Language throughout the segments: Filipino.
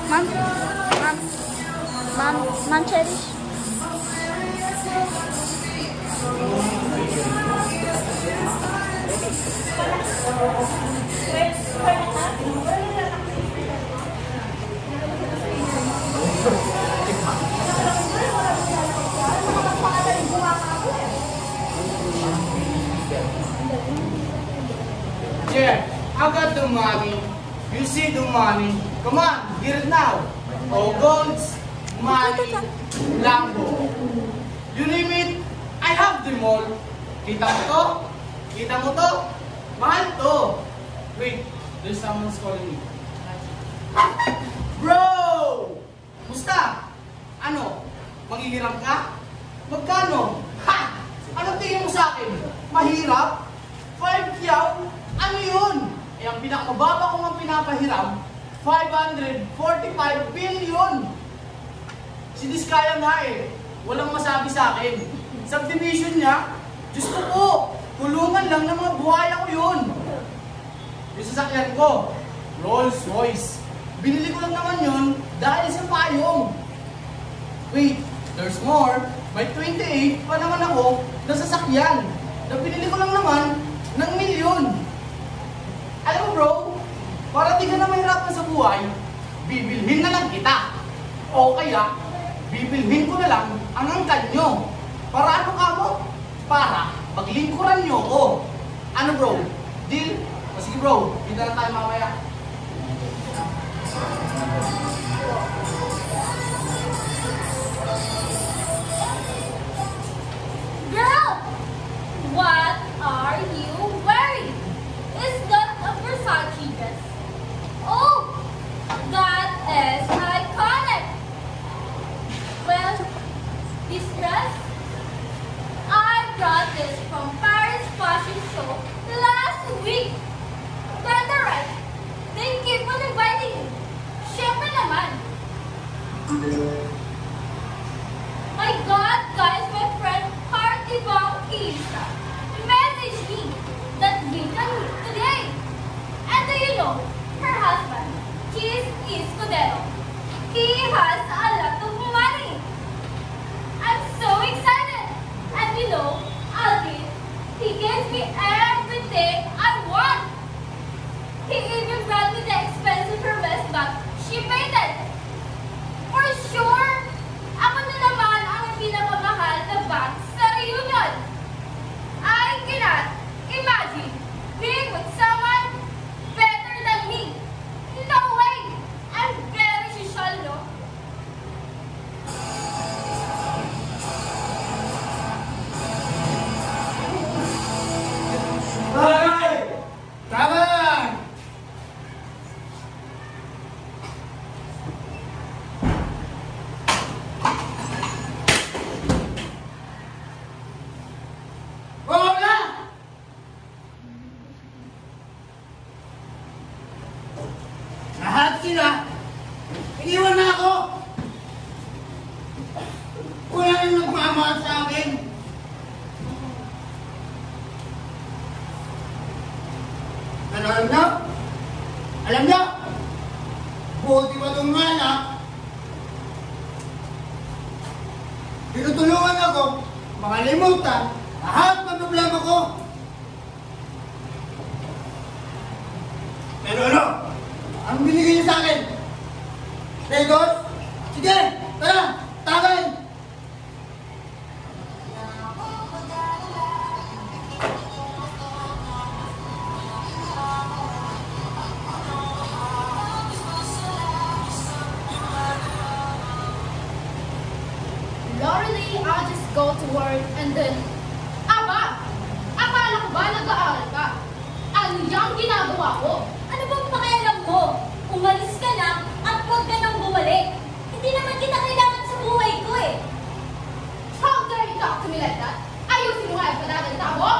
Ma'am, ma'am, ma'am Cherish. Yeah, I got the money. You see the money. Come on, get it now. Oh, golds, money, Lambo. You name it, I have them all. Kita mo to? Kita mo to? Mahal to. Wait, there's someone's calling me. Bro! Musta? Ano? Maghihiram ka? Magkano? Ha! Anong tingin mo sa akin? Mahirap? 5 yaw? Ano yun? Eh, ang pinakamababa ko ng pinapahiram, 545 billion! Si Diskaya nga eh, walang masabi sa akin. Subdivision niya, Diyos ko po, kulungan lang ng mga buhaya ko yun. Yung sasakyan ko, Rolls Royce. Binili ko lang naman yun dahil sa payong. Wait, there's more. By 28 pa naman ako na sasakyan na binili ko lang naman ng milyon. Alam mo bro, para di ka na mahirapan sa buhay, bibilhin na lang kita. O kaya, bibilhin ko na lang ang angkan nyo. Para ano ka mo? Para paglingkuran nyo ko. Ano bro? Deal? O sige bro, kita na tayo mamaya. Girl! What are you wearing? Is that a Versace dress? Oh, that is iconic. Well, this dress, I brought this from Paris Fashion Show last week. Ganda, right? They keep on inviting me. Syempre naman. My God, guys, my friend Carty Bangkisa messaged me that we can meet today. And do you know, her husband, Keith Escudero, he has a lot of money. I'm so excited. And you know, Alvin, he gives me everything I want. He even brought me the expensive Hermes bag she painted. For sure, ako na naman ang pinakamahal na bag sa reunion. I cannot imagine being with someone better than me. No way! I'm very social, no? Hey! Tama! Wala! Lahat sila, iniwan na ako. Wala nang nagmamahal sa akin. Ano alam niyo? Alam niyo? Buti pa itong anak. Tinutulungan ako makalimutan lahat ng problema ko. Pero ano? Ang binigay niyo sa akin? Legos? Sige! Tara! Tagay! Lorelei, I'll just go to work and then... Aba! Akala ko ba nag-aaral ka? Ano yung ginagawa ko? Ano bang pakialam mo? Umalis ka na at huwag ka nang bumalik. Hindi naman kita kailangan sa buhay ko eh. How dare you talk to me like that? Ayusin mo nga yung pagdadalita mo?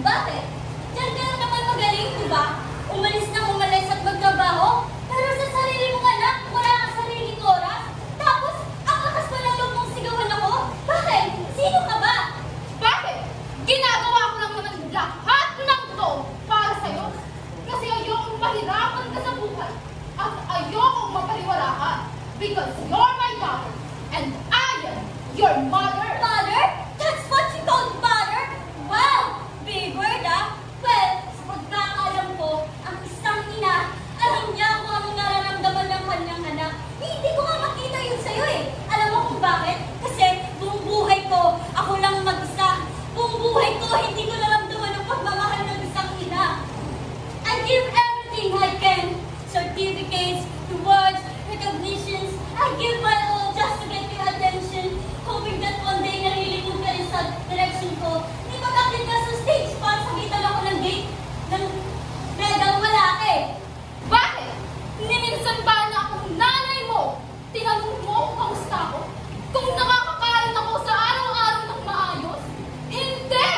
Bakit? Diyan ka na naman magaling, di ba? Umalis at magtrabaho. Pero sa sarili mong anak, wala kang sariling oras. Tapos, ang lakas pa ng loob mong sigawan ako. Bakit? Sino ka ba? Bakit? Ginagawa ko lang naman lahat ng to because you're my daughter and I am your mother. Mother? That's what you call mother? Wow! Big word, ah. Well, sa pagkakalam ko, ang isang ina, alam niya kung anong nararamdaman ng kanyang anak. Hindi ko nga makita yun sa'yo eh. Alam mo kung bakit? Kasi buong buhay ko, ako lang mag-isa. Buong buhay ko, hindi ko naramdaman ang pagmamahal ng isang ina. I give everything I can. Certificates, rewards, recognitions. I give my all just to get your attention. Hoping that one day narilimod ka rin sa direction ko. Di mag-akit ka sa stage para sakitan ako ng gate ng medal wala ka eh. Bakit? Niminsan ba na akong nanay mo? Tinanong mo kung kamusta ako? Kung nakakakain ako sa araw-araw ng maayos? Hindi!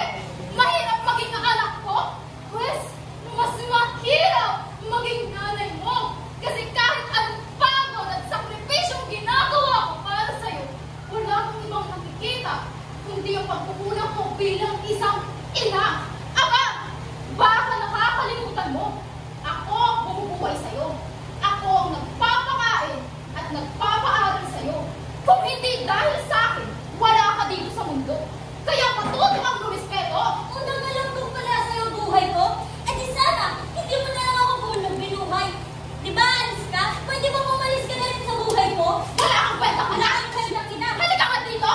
Mahirap maging anak ko? Pues, mas mahirap maging nanay mo. Kasi kahit anong pagod at sakripisyong ginagawa ko para sa'yo, wala akong ibang nakikita, kundi ang pagkukulang ko bilang isang ina. Aba! Baka nakakalimutan mo. Ako ang bumubuhay sa'yo. Ako ang nagpapakain at nagpapaaral sa'yo. Kung hindi dahil sa akin, wala ka dito sa mundo. Kaya matuto kang rumispeto. Unang alam ko pala sa'yo buhay ko. Eh di sana, hindi mo na lang ako punong binuhay. Di ba alis ka? Pwede ba umalis ka na rin sa buhay ko? Wala kang kwentang Wala anak. kang kwentang ina. Halika ka dito.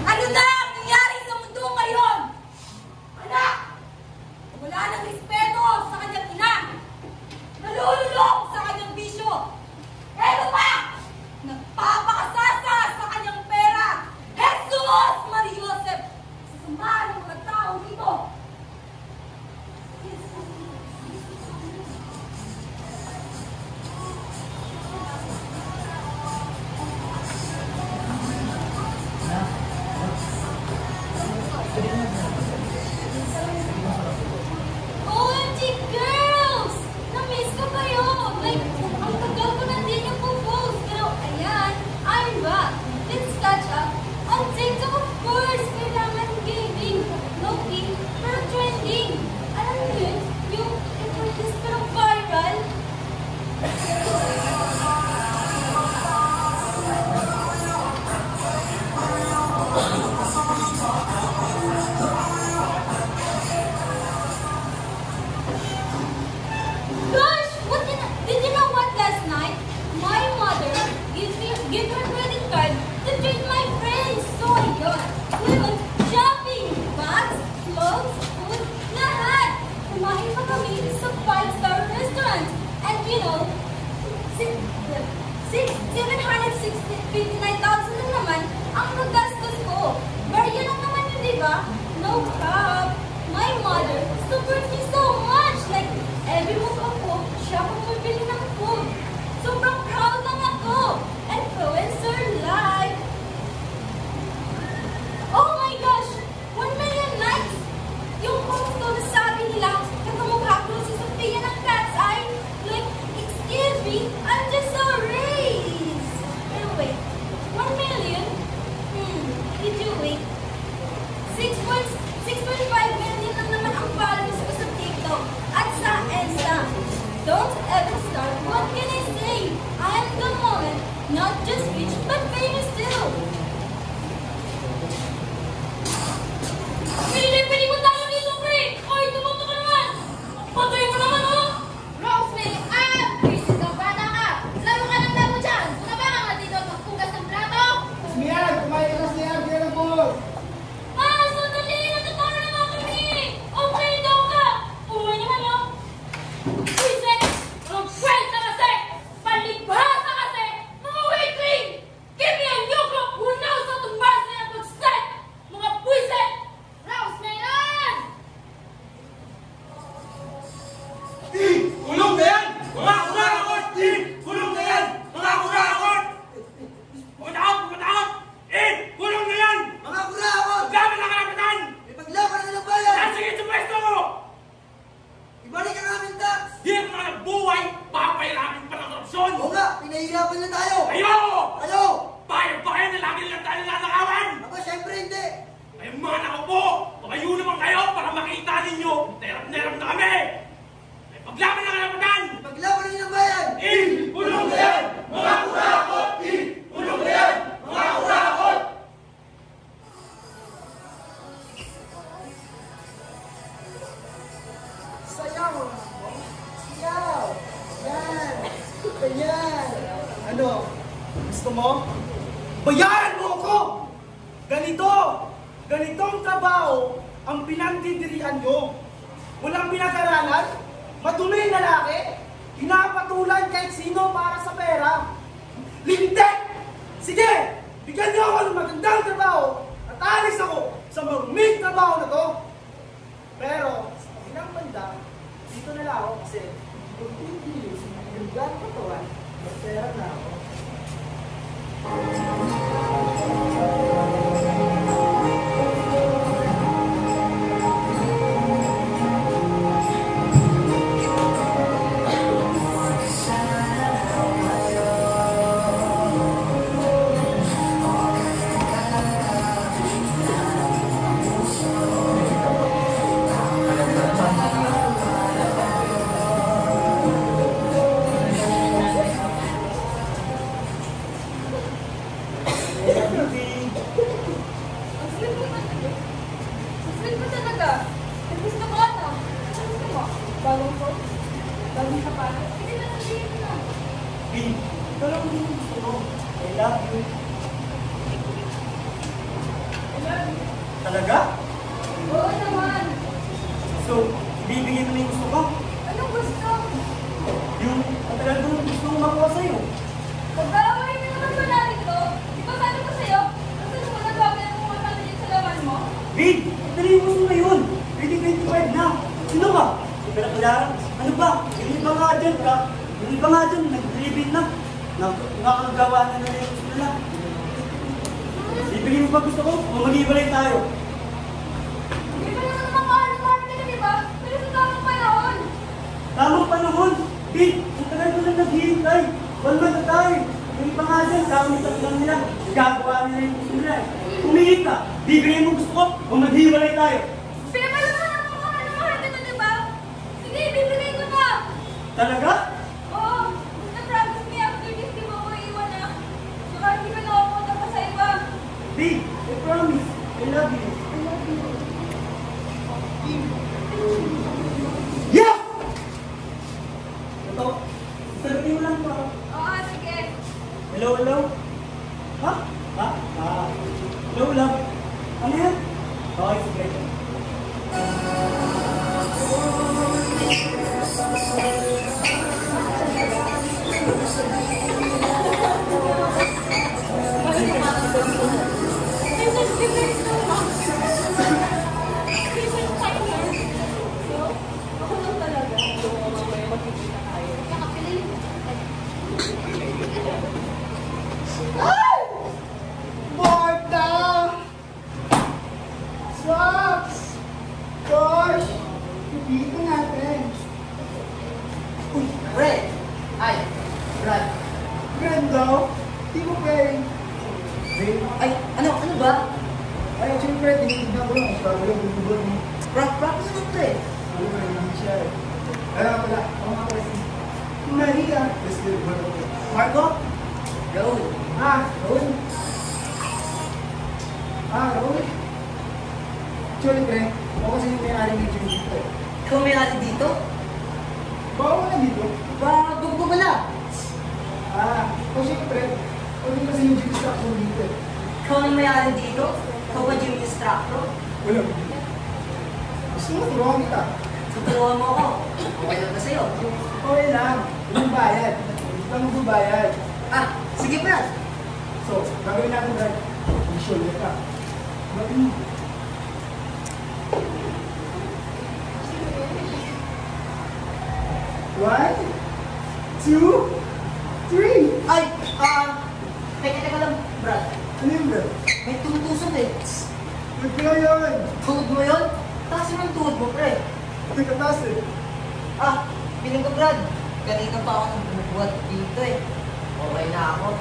Ano na ang nangyari sa mundo ngayon? Anak! Wala nang respeto sa kanyang ina. Nalululong sa kanyang bisyo. Pero pa! Nagpapakasasa sa kanyang pera. Jesus Maria Joseph! Sasamahan ng mga tao dito. OMG girls! Na-miss ko kayo! Like, ang tagal ko na din yung po-post. Pero ayan, I'm back. Let's catch up. On TikTok, of course, kailangan gaming. Low-key, pero trending. Alam mo yun? Yung effortless pero viral. Gosh, did you know what last night? My mother gave her credit card to treat my friends. So ayun, we went shopping, bags, clothes, food, lahat. Kumain pa kami sa 5-star restaurant. And you know, 759,000 na naman ang nagastos ko. Pero yun lang naman yun, di ba? No crap. My mother supports me so much. Like, every move ako, siya akong bibili ng food. Sobrang proud lang ako. Influencer life. Oh my gosh! 1 million likes! Yung post ko na sabi nila, kakamukha ko si Sophia ng Cat's Eye. Like, excuse me, I'm just so raised. Pero wait, 1 million? Did you wait? 6.5 million lang naman ang followers ko sa TikTok at sa Insta. Don't ever start. What can I say? I am the moment, not just rich but famous too. Pili mo tayo dito, pre! Oy, tumuto ka naman! Patay mo naman, oh! Rosemary, visit ka, bata ka. Laro ka ng laro dyan. Kung ba ka dito magpugas ng plato? Smian, kumain ka na siya. Kaya na po. Sandali! Natatawa naman kami! Okay daw ka! Umuwi naman, oh! Pwisit! Ang kwenta kasi! Palibhasa kasi! Mga weakling! Give me a new group who knows how to master and pag-set! Mga pwisit! Rosemary! Tulong na yan! ganitong trabaho ang pinagdidirian nyo. Walang pinag-aralan, madumi na lalaki, pinapatulan kahit sino para sa pera. Lintek! Sige! Bigyan niyo ako ng magandang trabaho at alis ako sa maruming trabaho na to. Pero, sa kabilang banda, dito na lang ako kasi kung hindi, yung gano'ng katawan, may pera na ako. Sweet mo talaga. Gusto ko ano? Ano gusto mo? Bagong coat? Bagong sapatos? Hindi na sabihin na. B, ito lang yung gusto ko. I love you. Talaga? Oo naman. So, ibibigay mo na yung gusto ko? Anong gusto? Yung matagal ko yung gusto kong makuha sa'yo. Pag-aaway mo naman ba natin to? Di ba sabi ko sa'yo? Gusto mo na bagay ang mga panayin sa laman mo? Babe, dali yung gusto ngayon. 2025 na. Sino ba? Hindi ka na kailangan. Ano ba? Yung iba nga dyan ka. Yung iba nga dyan, nag-dribin na. Nakakagawa na na yung gusto nila. Ibigay mo ba gusto ko? O mag-ibalay tayo? Di ba naman naman mahal ka na, di ba? Pero sa tamang panahon. Tamang panahon. Babe, ang tagal ko lang naghihintay. 1 month na tayo. Yung iba nga dyan, kamitas lang nila. Gagawa nila yung gusto nila. Kumihit ka. Bibigay mo gusto ko o mag-ibalay tayo? Pero pa naman ang mahal ka na, di ba? Sige, bibigay ko na. Talaga? Oo. Na-promise me after this, di mo ko iiwan na. Saka hindi ka na ako pa sa iba. Babe, I promise. I love you. Yeah! Ito, sabihin mo lang pa. Oo, sige. Hello, hello? Ha? Ha? Ah. Hello, love. Ano yan? Okay, sige. Marta! Socks! Gosh! Dito natin. Uy, Red! Ay, Brad. Brando, di mo pwede. Ay, ano ba? Ay, siyempre, tinitignan ko lang. Sabi ko, bububog mo. Practice naman to eh. Ano ba yung siya eh? Kaya pala, ako nga pala si Maria. Let's get it. Marco? Raul. Raul? Raul? Actually, pre, ako kasi yung may-ari ng gym dito eh. Ikaw may ali dito? Baka ka dito? Parang dugo mo na. O siyempre, ako din kasi yung gym instructor dito eh. Ikaw ang may ali dito? Ikaw ba gym instructor? Wala. Gusto mo, turuan kita. Tuturuan mo ako. Okay lang ba sa'yo? Okay lang. Yung bayad. Hindi ka magbabayad. Sige Brad. So, gagawin natin, Brad. I-shoulder ka. Ba't mo? One, two, three. Ay, teka lang Brad. Ano yun, Brad? May tumutusok eh. Ba't kaya yun? Tuhod mo yun? Taas mo yung tuhod mo pre. Ito kataas eh. Piling ko Brad. Kanina pa ako bumubuhat dito eh. Okay na ako.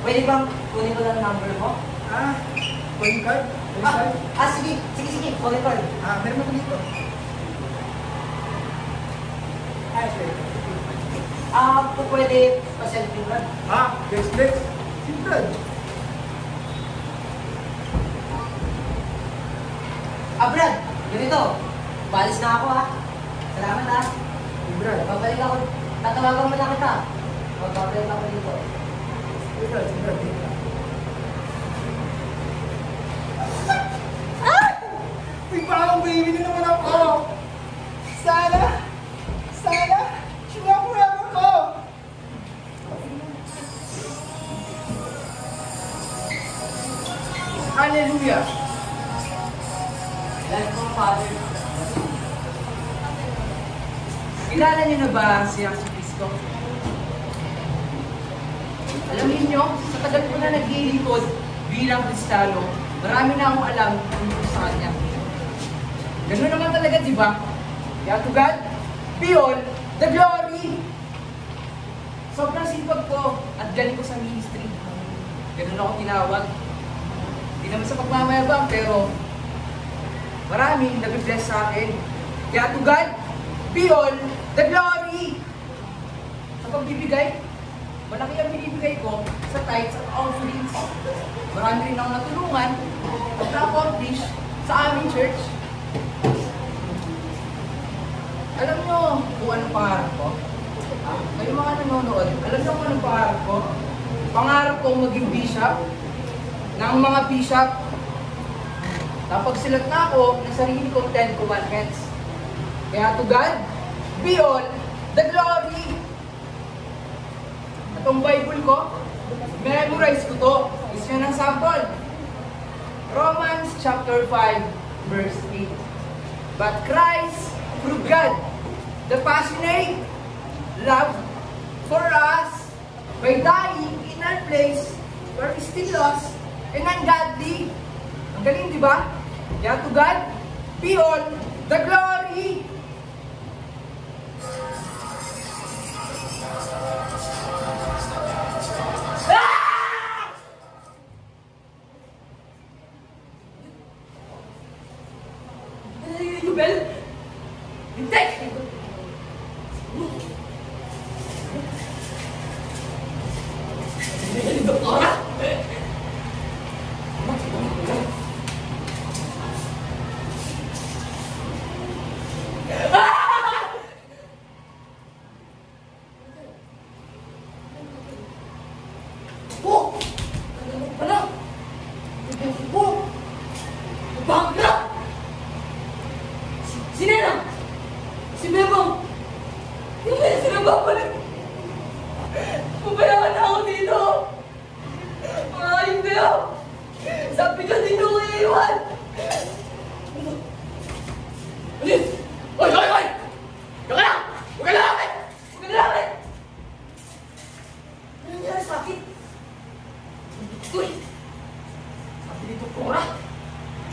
Pwede bang kunin ko lang ang number mo? Calling card? Calling card? Sige. Call card. Meron mo dito. Sige. Kung pwede pa-selfie Brad. Next. Si Brad. Brad, ganito. Balis na ako Salamat Si Brad. Babalik ako. Tatawagan mo na kita. Magbabalik ako dito. Si Brad. Hallelujah! Dahil po, Father, kilala niyo na ba si Jesus Cristo? Alam niyo, sa tagal ko na naglilingkod bilang Kristiyano, marami na akong alam tungkol sa Kanya. Ganun naman talaga, di ba? Kaya to God be all the glory! Sobrang sipag ko at galing ko sa ministry. Ganun ako tinawag. Hindi naman sa pagmamayabang, pero maraming nag-bless sa akin. Kaya to God be all the glory! Sa pagbibigay, malaki ang binibigay ko sa tithes at offerings. Marami rin akong natulungan at na-accomplish sa aming church. Alam nyo kung anong pangarap ko? Kayo mga nanonood, alam nyo kung anong pangarap ko? Pangarap kong maging bishop ng mga bishop. Napagsilat na ako ng sarili kong 10 commandments. Kaya to God be all the glory! Itong Bible ko, memorize ko to. Gusto nyo ng sample? Romans chapter 5, verse 8. But Christ proved God the passionate love for us by dying in our place where we still lost and ungodly. Ang galing, di ba? Kaya to God be all the glory! Bel? Hindi! Doktora? Oh! Ano? Oh! Bangga! Si Nena! Si Bebang! Hindi sila babalik! Pabayaan na ako dito! Hindi ako! Sabi ka dito ko iiwan! Alis! Oy! Oy! Oy! Huwag ka lang! Huwag ka lang! Huwag ka lang! Ano nangyari sa akin? Uy! Sabi dito ko na!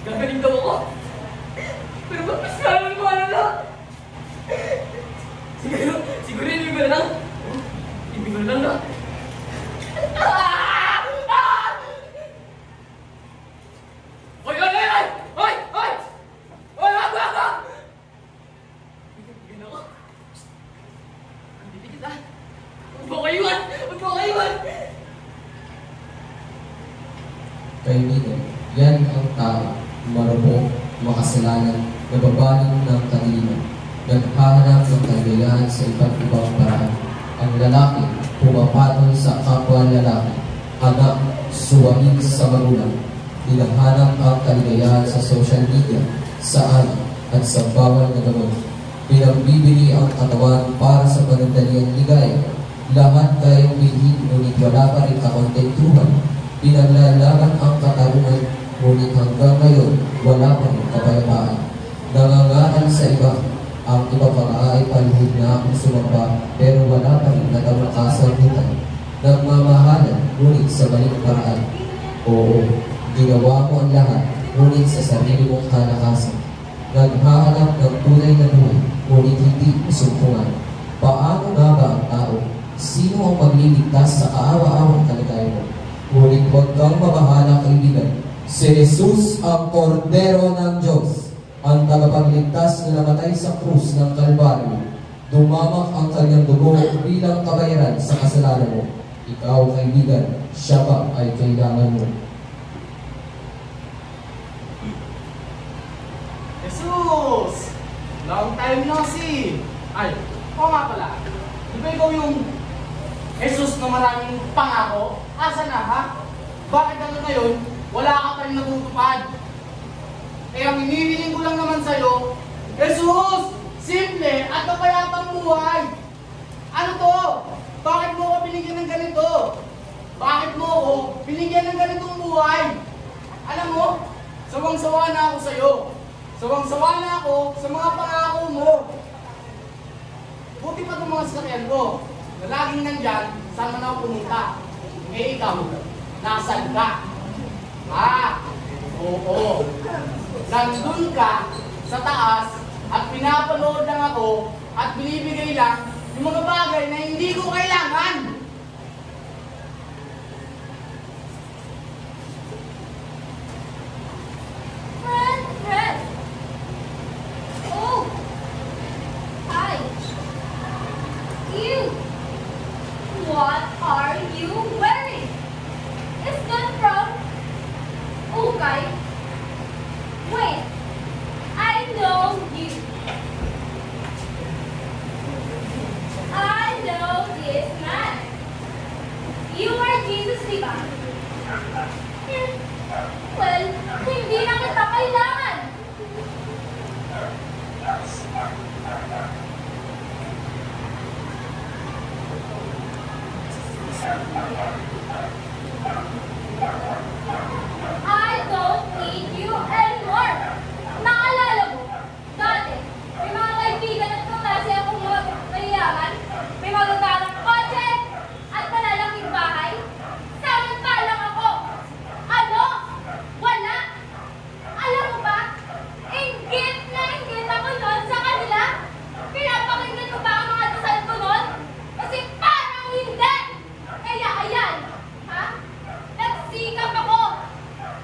Gagaling daw ako! Pero ba't mas kala mo ano lang? Siguro hindi ko na lang. Hindi ko na lang na. Oy! Oy! Oy! Oy! Oy! Oy! Oy! Wag! Wag! Wag! Bigyan ako. Ang bibigit ah. Huwag mo kayo iwan! Huwag mo kayo iwan! Kaibigan, yan ang tao, marupok, makasalanan, nababaling ng kadiliman, naghahanap ng kaligayahan sa iba't ibang paraan. Ang lalaki, pumapatol sa kapwa lalaki, anak, suwain sa magulang. Hinahanap ang kaligayahan sa social media, sa ari, at sa bawal na gamot. Pinagbibili ang katawan para sa panandaliang ligaya. Lahat tayong bilhin, ngunit wala pa rin kakontentuhan. Pinaglalaban ang katarungan, ngunit hanggang ngayon, wala pa rin kapayapaan. Nangangaral sa iba, ang iba pa nga ay palihid na akong sumamba, pero wala pa rin nagawakasagutan. Nagmamahalan, ngunit sa maling paraan. Oo, ginawa mo ang lahat, ngunit sa sarili mong kalakasan. Naghahanap ng tunay na buhay, ngunit hindi usumpungan. Paano nga ba ang tao? Sino ang magliligtas sa kaawa-awang kalagayan mo? Ngunit huwag kang mabahala, kaibigan. Si Jesus ang Kordero ng Diyos, ang tagapagligtas na namatay sa krus ng Kalbaryo. Dumamak ang kanyang dugo bilang kabayaran sa kasalanan mo. Ikaw, kaibigan, siya pa ay kailangan mo. Jesus! Long time no see! Ay, oo nga pala. Di ba ikaw yung Jesus na maraming pangako? Asa na ha? Bakit hanggang ngayon, wala ka pa rin natutupad? Kaya hinihiling ko lang naman sa'yo, Jesus! Simple at kapayapang buhay! Ano to? Bakit mo ako binigyan ng ganito? Bakit mo ako binigyan ng ganitong buhay? Alam mo, Sawang-sawa na ako sa'yo. Sawang-sawa na ako sa mga pangako mo. Buti pa itong mga sasakyan ko na laging nandyan, saan man ako pumunta. Eh ikaw, nasan ka? Oo. Nandun ka sa taas at pinapanood lang ako at binibigay lang yung mga bagay na hindi ko kailangan. Friend. Oh. Hi. You. What are you wearing? Is that from Okay. Wait. I know you. I know this man. You are Jesus, diba? Well, hindi na kita kailangan. I don't need you anymore. Naalala mo, dati, may mga kaibigan at kaklase akong mayayaman, may magagandang kotse, at malalaking bahay. Samantalang ako, ano? Wala. Alam mo ba, inggit na inggit ako noon sa kanila. Pinapakinggan mo ba ang mga dasal ko noon? Kasi parang hindi. Kaya ayan, ha? Nagsikap ako.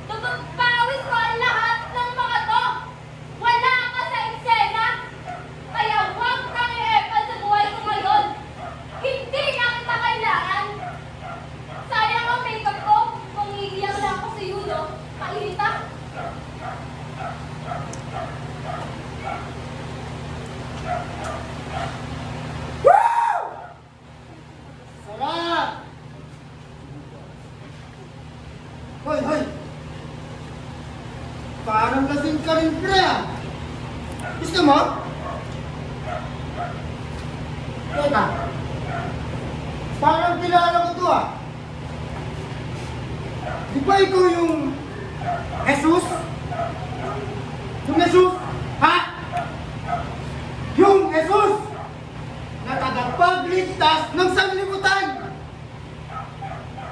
Tutupawis ko ang lahat ng mga to. Wala ka sa eksena. Kaya huwag kang i-epal sa buhay ko ngayon. Hindi na kita kailangan. Sayang ang makeup ko. Kung iiyak lang ako sa yulo, kainita. Sarap! Hoy! Parang lasing ka rin, pre, Gusto mo? Teka. Parang kilala ko to, Di ba ikaw yung Jesus? Yung Jesus? Ha? Yung Jesus na tagapagligtas ng sanlibutan!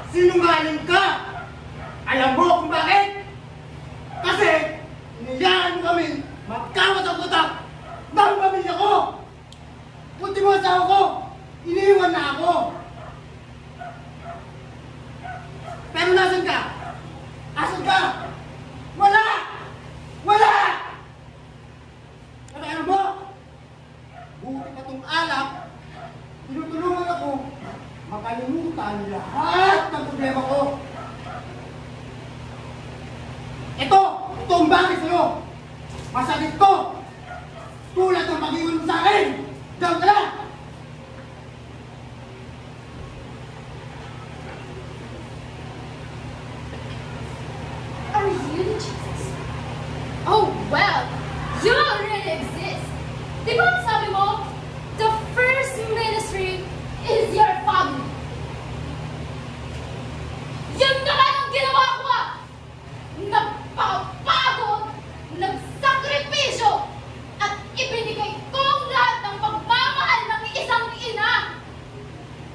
Sinungaling ka! Alam mo kung bakit? Kasi iniyaan mo kami magkawat ang utak ng pamilya ko! Ultimo asawa ko, iniwan na ako! Pero nasan ka? Asan ka? Wala! Wala! Pero alam mo, buti pa itong alak, tinutulungan ako makalimutan lahat ng problema ko. Ito ang bagay sa'yo. Masakit ko. Tulad ng pag-iwan mo sa akin. Diyan ka na! Are you the Jesus? Oh, well, you already exist. Di ba sabi mo, the first ministry is your family? Yun naman ang ginawa ko, Nagpapagod, nagsakripisyo, at ibinigay ko ang lahat ng pagmamahal ng isang ina.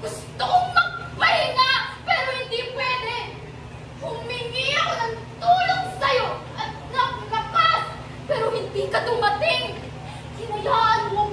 Gusto kong magpahinga, pero hindi pwede. Humingi ako ng tulong sa'yo at ng lakas, pero hindi ka dumating. Hinayaan mo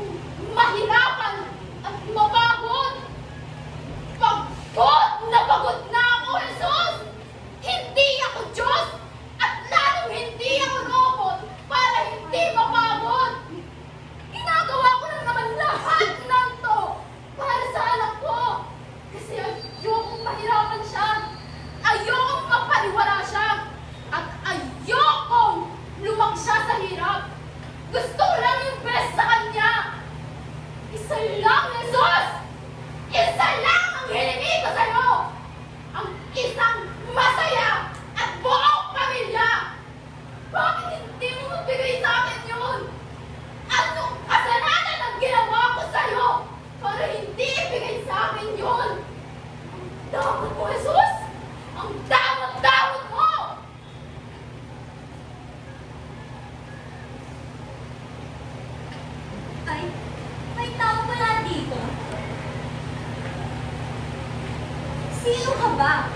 ba?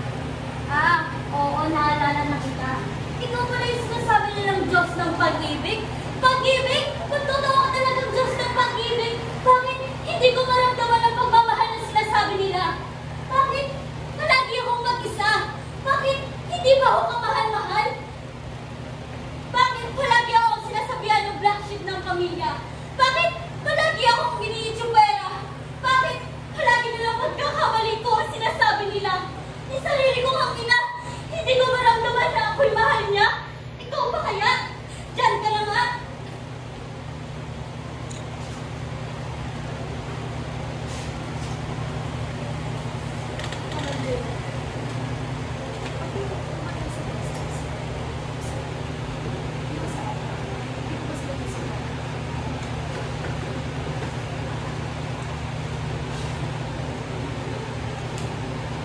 Oo, naalala na kita. Ikaw pala yung sinasabi nilang Diyos ng pag-ibig? Pag-ibig? Kung totoo ka talagang Diyos ng pag-ibig, bakit hindi ko maramdaman ang pagmamahal na sinasabi nila? Bakit palagi akong mag-isa? Bakit hindi ba ako kamahal-mahal? Bakit palagi akong sinasabihan ng black sheep ng pamilya? Bakit palagi akong giniyitsupera? Bakit palagi nilang pagkakamali ko ang sinasabi nila? Yung sarili ko ang ina, hindi ko maramdaman na ako'y mahal niya? Ikaw ba kaya? Diyan ka na nga.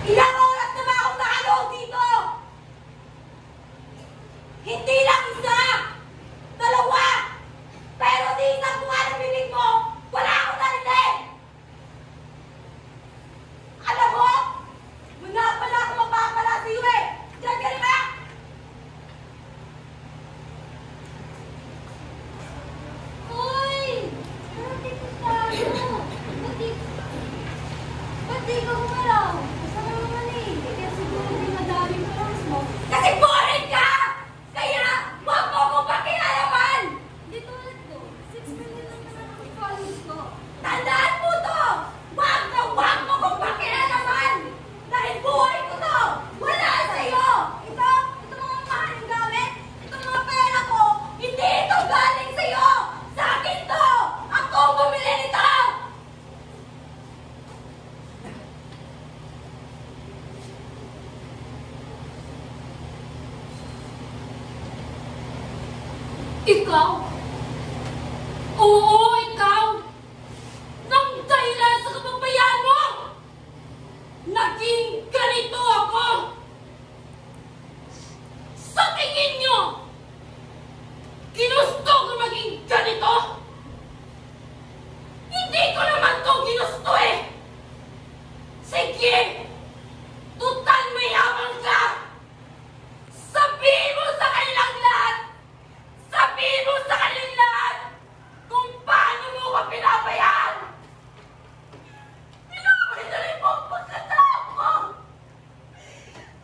Ilang oras na ba akong nakaloob dito? Hindi lang isa! Dalawa! Pero di isang buwan ng bibig mo, wala akong narinig! Alam mo, muna pala ako mapapala sa iyo eh! Diyan ka rin ba? Uy! Dati ko tayo! Ba't di ka gumalaw? Masama naman eh. Kaya siguro di madaming friends mo. Kasi boring ka! Kaya, huwag mo kong pakilalaman! Hindi tulad ko. 6 million lang naman ang followers ko. Tandaan mo to! Huwag mo kong pakilalaman! Dahil buhay ko to! Wala sa'yo! Ito mga mahaling gamit, ito mga pera ko, hindi ito galing sa'yo! Sa akin to! Ako bumili nito! Ikaw? Oo, ikaw! Nang dahilan sa kapabayaan mo! Naging ganito ako! Sa tingin nyo, ginusto ko maging ganito? Hindi ko naman to ginusto eh! Sige! Tutal may habang ka! Sabihin mo sa kanilang lahat! Sabihin mo sa kanilang lahat kung paano mo ko pinabayaan! Pinakalit nila yung buong pagkatao ko!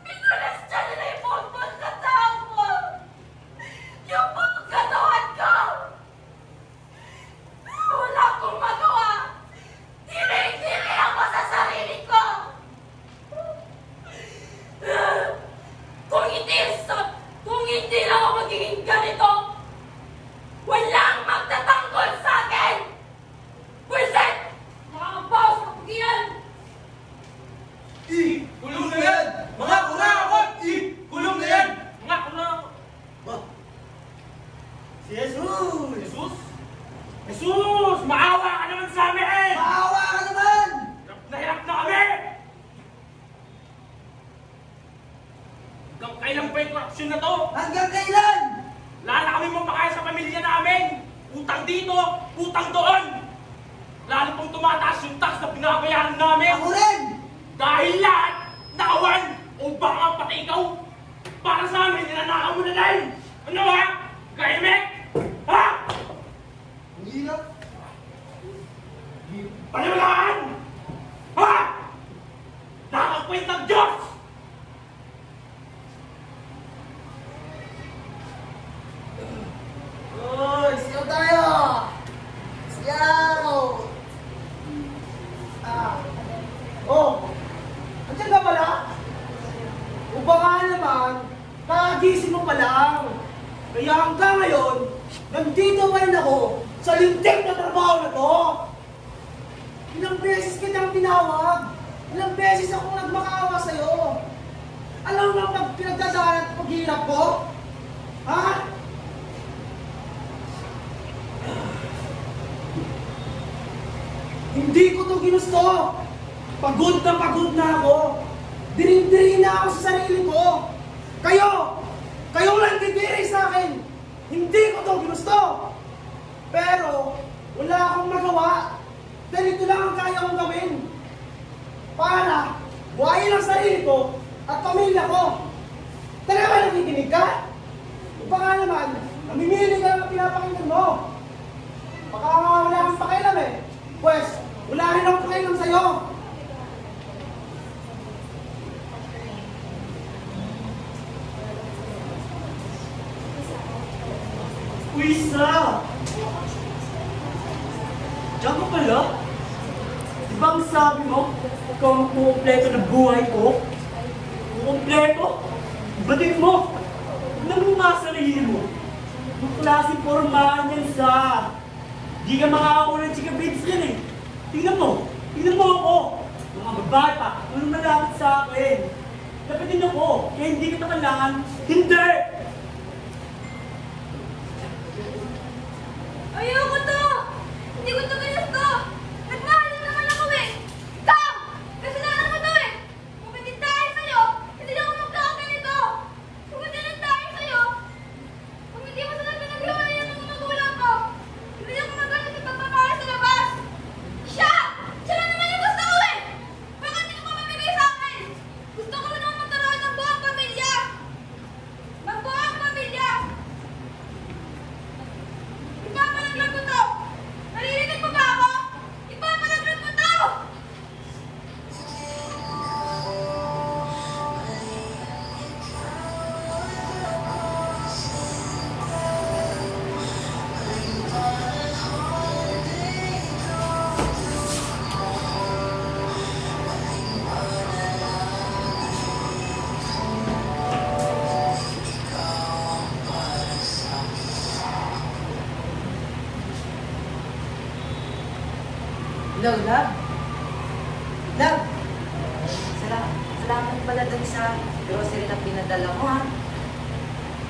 Pinalastya nila yung buong pagkatao ko! Yung buong katawan ko! Wala akong magawa! Tiri-tiri ako sa sarili ko! Kung hindi na ako magiging ganito, walang magtatanggol sa akin! Pwisit! Nakakabawas sa pagiyan! Kulong na yan! Mga kurakot! Kulong na yan! Mga kulang! Ba? Si Jesus! Jesus! Jesus! Maawa ka naman sa amin! Maawa ka naman! Hirap na kami! Hanggang kailan pa yung korupsyon na to? Hanggang kailan? Wala na kami mapakaya sa pamilya namin! Utang dito, utang doon! Lalo pong tumataas yung tax na binabayaran namin! Ako rin! Dahil lahat, nakawan, o baka pati ikaw, para sa amin, ninanakaw mo na dahil! Ano ha? Gaymek? Ha? Ang hirap. Paniwalaan! Ha? Nakakakwentang Diyos! Uy, siyaw tayo! Siyaw! Oh! Andiyan ka pala? O baka naman, kagising mo pa lang. Kaya hanggang ngayon, nandito pa rin ako sa lintik na trabaho na to. Ilang beses kitang tinawag. Ilang beses akong nagmakaawa sa'yo. Alam mo ang pinagdadaanan at paghihirap ko? Ha? Hindi ko to ginusto. Pagod na ako. Dirin-dirin na ako sa sarili ko. Kayo lang titiri sa akin. Hindi ko to ginusto. Pero, wala akong magawa. Ganito lang ang kaya kong gawin. Para, buhayin ang sarili ko at pamilya ko. Talaga ba nakikinig ka? O baka naman, namimili ka lang ang pinapakinggan mo. Baka nga wala kang pakialam eh. Pwes, wala rin akong pakialam sa'yo. Uy, Sa! Diyan ka pala? Di ba ang sabi mo, ikaw ang kumpleto ng buhay ko? Kumpleto? Batin mo! Tignan mo nga sarili mo. Yung klaseng pormahan yan, Sa. Di ka makakakuha ng chika babes yan eh. Tingnan mo ako. Mga babae pa, anong malapit sa akin? Dapatin ako, kaya hindi kita kailangan. Hindi! Ayoko to! Hindi ko to ginusto! Nagmahalin naman ako eh! Ikaw! Kasalanan mo to eh! Kumitin tayo sa'yo! Hindi na ako magkakaganito! Kumitin tayo sa'yo! Kung hindi mo sila pinaghiwalay ng mga magulang ko, hindi ako magalit sa pagpapahal sa labas! Siya! Siya lang naman yung gusto ko eh! Bakit hindi ko mamimigay sa akin? Gusto ko naman magkaroon ng buong pamilya! Ng buong pamilya! Ipapalaglag mo to! Naririnig mo ba ako? Ipapalaglag mo to! Hello, love? Love! Salamat pala dun sa grocery na pinadala mo, ha?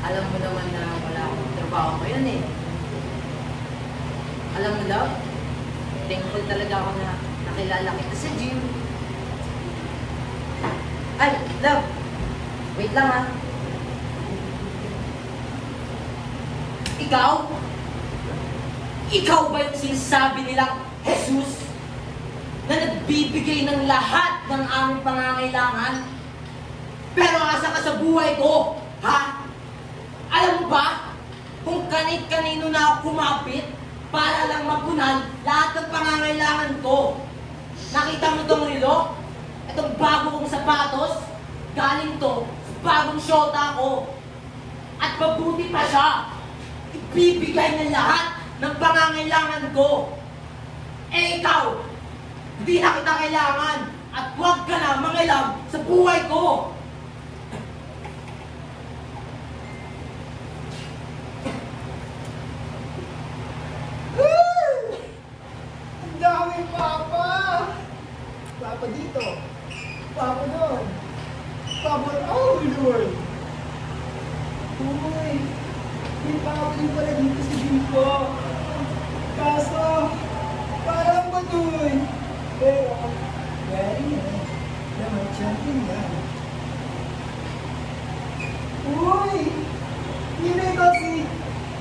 Alam mo naman na wala akong trabaho ngayon, eh. Alam mo, love? Thankful talaga ako na nakilala kita sa gym. Ay, love! Wait lang, ha? Ikaw? Ikaw ba yung sinasabi nilang Jesus na nagbibigay ng lahat ng aming pangangailangan? Pero asa ka sa buhay ko, ha? Alam mo ba kung kanit-kanino na ako kumapit para lang mapunan lahat ng pangangailangan ko? Nakita mo tong relo? Itong bago kong sapatos? Galing to sa bagong syota ko. At mabuti pa siya. Ibibigay niya lahat ng pangangailangan ko. Eh ikaw, hindi na kita kailangan at huwag ka na mangialam sa buhay ko. Ang daming papa! Papa dito. Papa doon. Papa, oh Lord! Uy! May papa din pala dito sa gym ko. Kaso, parang batoy. Pero, very nice. Naman champion yan. Uy! Yun na ikaw si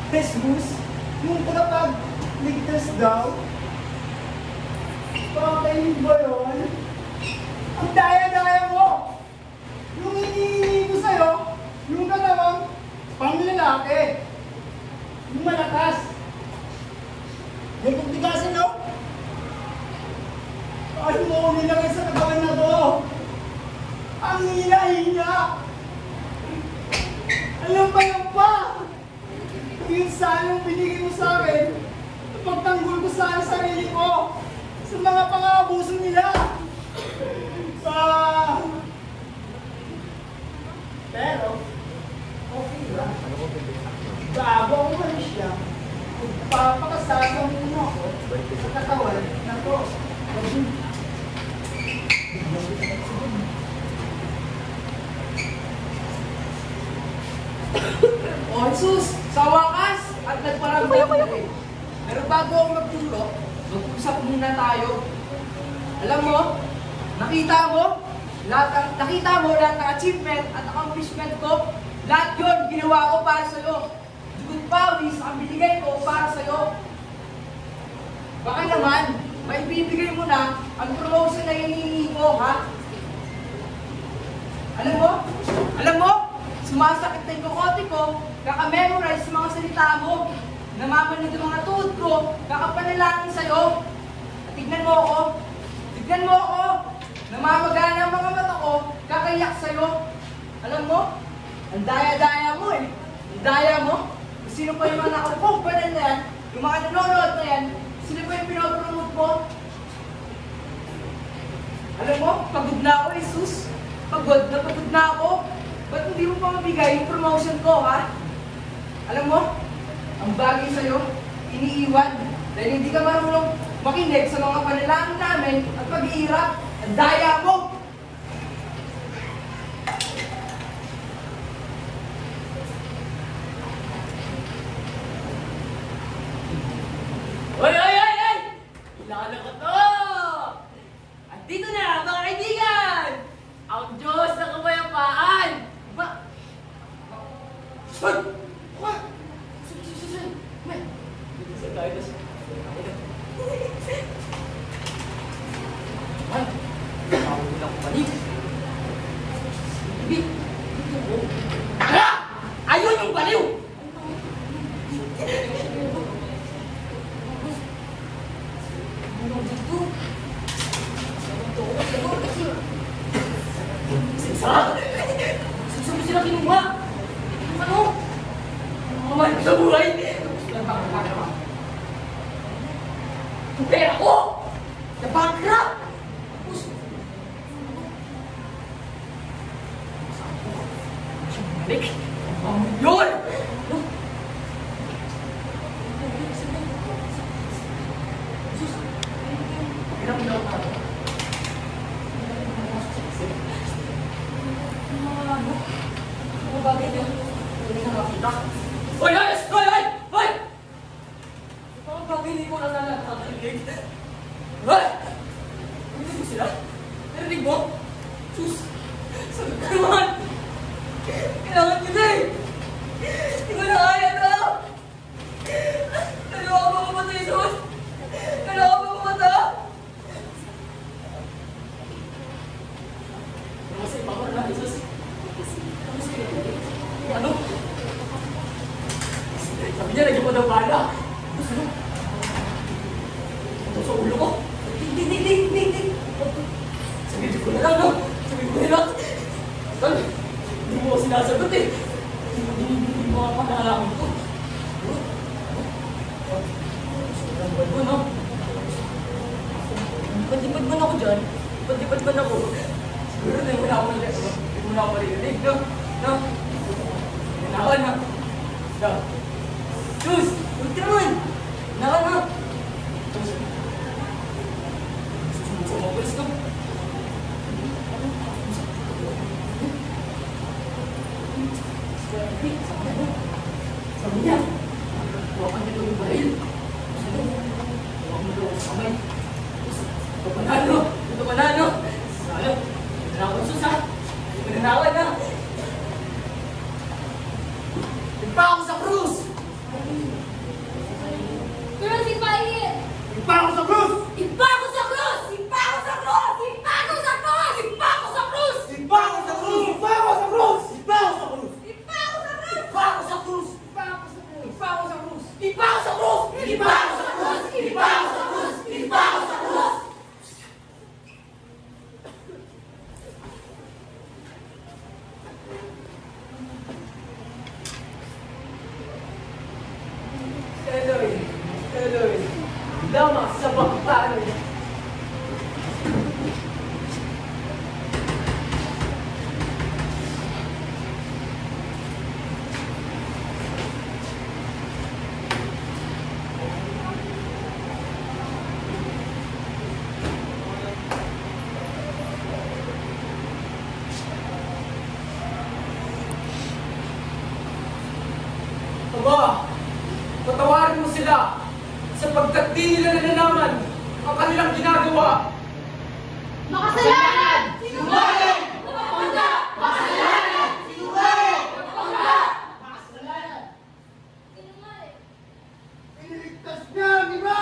Jesus, yung tagapagligtas daw. Pakakainin ba yun? Ang daya-daya mo! Yung hinihingi ko sa'yo, yung katawang panglalaki. Yung malakas. Yung pagtigasin, no? Ano mo nilagay sa katawan na to? Ang hina-hina! Alam pa! Yung sanang binigay mo sa akin, pagtanggol ko sana sarili ko sa mga pang-aabuso nila. Pero, okay lang. Bago ako malis siya, magpapakasasang mo ako sa katawan na to. Oh, Jesus! Sa wakas! At nagparami ako eh. Pero bago ako magturo, mag-usap muna tayo. Alam mo, nakita mo lahat ng achievement at accomplishment ko, lahat yun ginawa ko para sa'yo. Dugot pawis ang binigay ko para sa'yo. Baka naman, may bibigay mo na ang promotion na hinihingi ko, ha? Alam mo, sumasakit na yung kokote ko, kaka-memorize yung mga salita mo, namamanod yung mga tuhod ko, kakapanalangin sa'yo. At tignan mo ako, namamagana ang mga mata ko, kakaiyak sa'yo. Alam mo, ang daya-daya mo eh. Ang daya mo, sino pa yung mga nakapong panel na yan, yung mga nanonood na yan, sino pa yung pinopromote mo? Alam mo, pagod na ako, Jesus. Pagod na ako. Ba't hindi mo pa mabigay yung promotion ko, ha? Alam mo, ang bagay sa'yo, iniiwan. Dahil hindi ka marunong makinig sa mga panalangin namin at pag-iirap. Ang daya mo! Hoy! Kilala ko to! At dito na, mga kaibigan! Ang Diyos ng kapayapaan! Ba? Hoy! What? Man! Dito sa tayo. Man! Nakawin ako balik. Bibi! Hala! Ayun yung baliw! Saan sila kinuha? Ano? Mamahal ko sa buhay? Yung pera ko! Na-bankrupt! Tapos... Balik! Yun! Sus! Ilang daw ka? Bakit yun? Hindi na makita. Hoy! Parang bakit hindi ko lang nakakarinig? Hoy! Narinig mo sila? Narinig mo? Sus! Sabi ko naman! Kailangan kita eh! Hindi ko na kaya na! Kailangan ko mamatay, sus! Kailangan ko mamatay! Kasi papa na, sus! Ano? Sabi niya, lagyan mo ng bala. Ano? Ito sa ulo ko. Hindi. Sabi ko na lang, no? Sabi ko na lang. Hindi mo ako sinasagot eh. Hindi mo ako panalaman ko. Sobrang badman, no? Padipad ako dyan. Padipad ako. Siguro na yung wala ako marinig, no? No? Nakawan na. No? Sus! Huwag ka naman! Nakawan na! Sus! Susunod sa mga polis, no? Sabi niya, huwag ka nito yung baril. Sabi niya, huwag mo daw sa kamay. Ito panalo! Sana, nanakawan sus ha! Hindi ko nanakawan na! Ipa ako sa krus! Girls, ipahin! Ipa ako sa krus! Iba ako sa krus! Iba ako sa krus! Iba ako sa krus! Iba ako sa krus! Ipa ako sa krus! Ipa ako sa krus! Ipa ako sa krus! Iba ako sa krus! Ipa ako sa krus! Ipa ako sa krus! Ipa ako sa krus! Ipa ako sa krus! Ipa ako sa krus! Ipa ako sa krus! Ipa ako sa krus! Eloy, lama sa baktaan. Aba, patawarin mo sila sapagkat di nila nalalaman ang kanilang ginagawa. Makasalanan! Sinungaling! Magpapangga! Makasalanan! Sinungaling! Magpapangga! Makasalanan! Sinungaling! Iniligtas niya, di ba?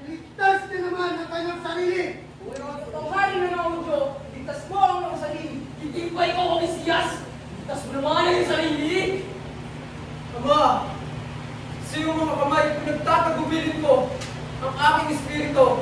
Iligtas niya naman ang kanyang sarili. Kung ikaw ang tawharin na ng ulo, ligtas mo ang iyong sarili. Hindi pa ikaw Sa iyong mga kamay, pinagtatagubilin ko ang aking espiritu